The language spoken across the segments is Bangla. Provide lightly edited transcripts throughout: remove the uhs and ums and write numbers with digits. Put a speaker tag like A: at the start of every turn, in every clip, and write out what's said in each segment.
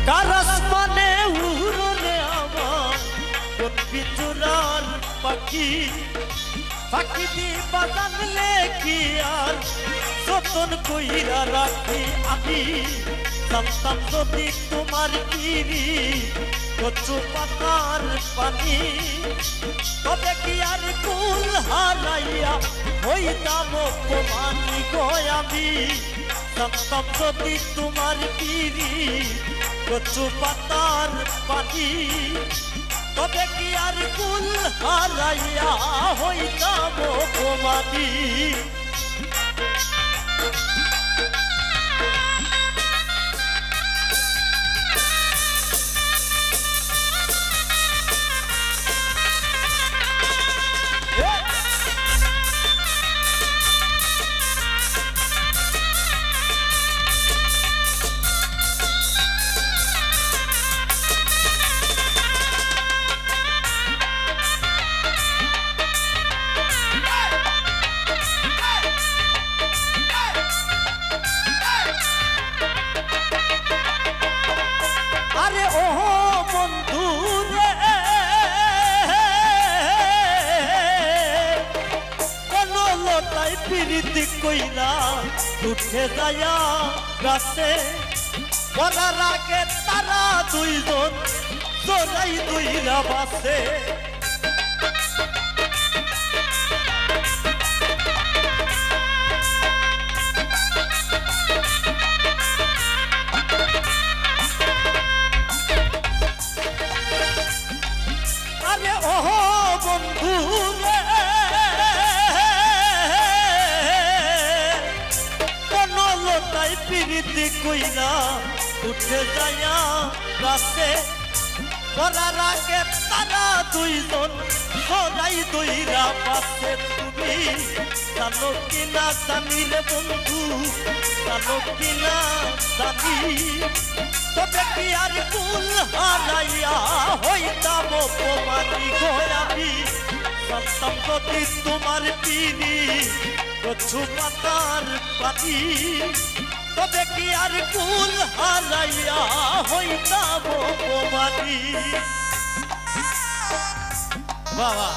A: কারাস মানে উড়নে আমার কোন বিচুরার পাখি পাখি দি বাজানলে কি আর যতন কইরা রাখি আমি জানতাম যদি তোমার পিরি কচু পাতার পানি তবে কি আর কুল হারাইয়া হইতাম অপমানি গো আমি জানতাম যদি তোমার পিরি কচু পাতার পানি তবে কি আর কুল হারাইয়া হইতাম অপমানি প্রীতি কইরা উঠে যায়া গাছে পড়ার আগে তারা দুইজন চোরাই দুইরা বাসে আরে ওহো বন্ধু প্রীতি কইরা উঠে যায়া গাছে পড়ার আগে তারা দুইজন সরাই দইরা পাশে তুমি জানো কিনা জানি রে বন্ধু জানো কিনা জানি তবে কি আর কুল হারাইয়া হইতাম অপমানি গো আমি জানতাম যদি তোমার পিনি কচু পাতার পানি তবে কি আর কুল হারাইয়া হইতাম অপমানি বাবা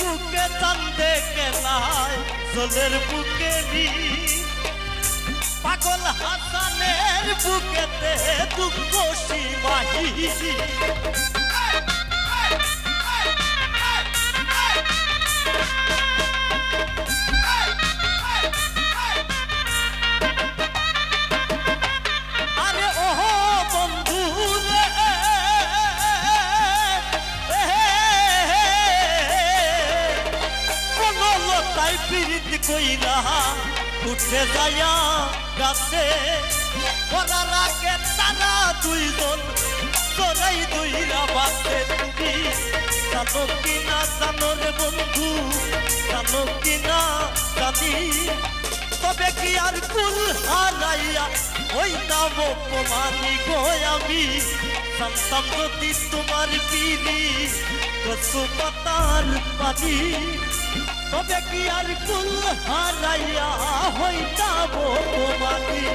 A: বুকে চান্দে কেলায় জলের বুকে পাগল হাসানের বুকেতে দুঃখ সীমাহি আরে ওহো বন্ধু প্রীতি কইরা উঠে যায়া গাছে পড়ার আগে তারা দুইজন চোরাই দুইরা বাসে তুমি জানো কিনা জানো রে বন্ধু জানো কিনা জানি তবে কি আর কুল হারাইয়া হইতাম অপমানি গো আমি জানতাম যদি তোমার পিনি কচু পাতার পানি তবে কি আর কুল হারাইয়া হইতাম অপমানি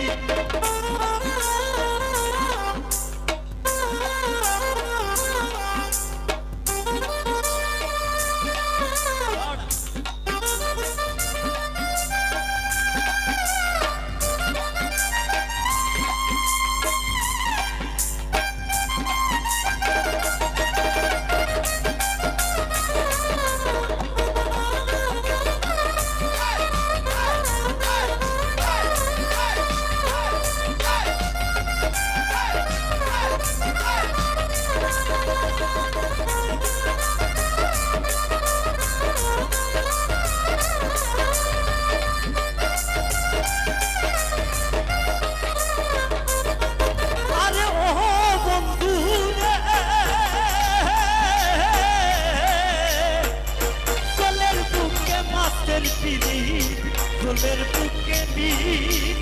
A: মিল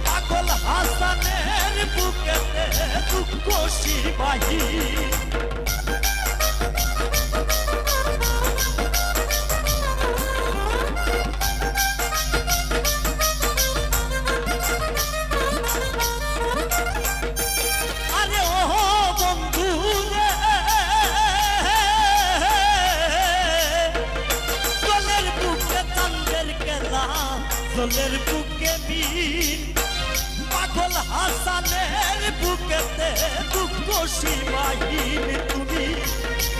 A: পাগল হাসানের বুকেতে দুঃখ শিবাহী জলের বুকে মিল পাগল হাসানের বুকেতে দুঃখ সীমাহীন তুমি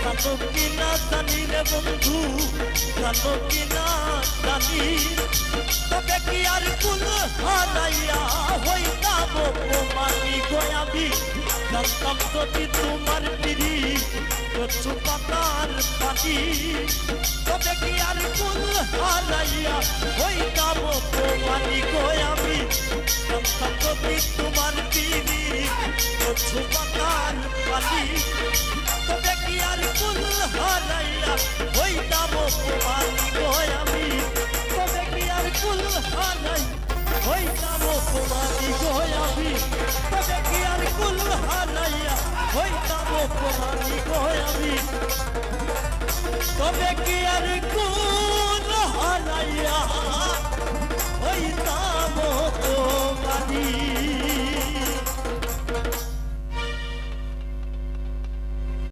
A: জানো কিনা জানি রে বন্ধু জানো কিনা জানি তবে কি আর কুল হারাইয়া হইতাম অপমানি গো আমি জানতাম যদি তোমার পিড়ি কচু পাতার পানি তবে কি আর কুল হারাইয়া হইতাম অপমানি গো আমি জানতাম যদি তোমার পিড়ি কচু পাতার পানি তবে কি আর কুল হারাইয়া হইতাম অপমানি গো আমি তবে কি আর কুল হারাই হইতাম অপমানি গো আমি তবে কি আর কুল হারাইয়া হইতাম অপমানি গো আমি তবে কি আর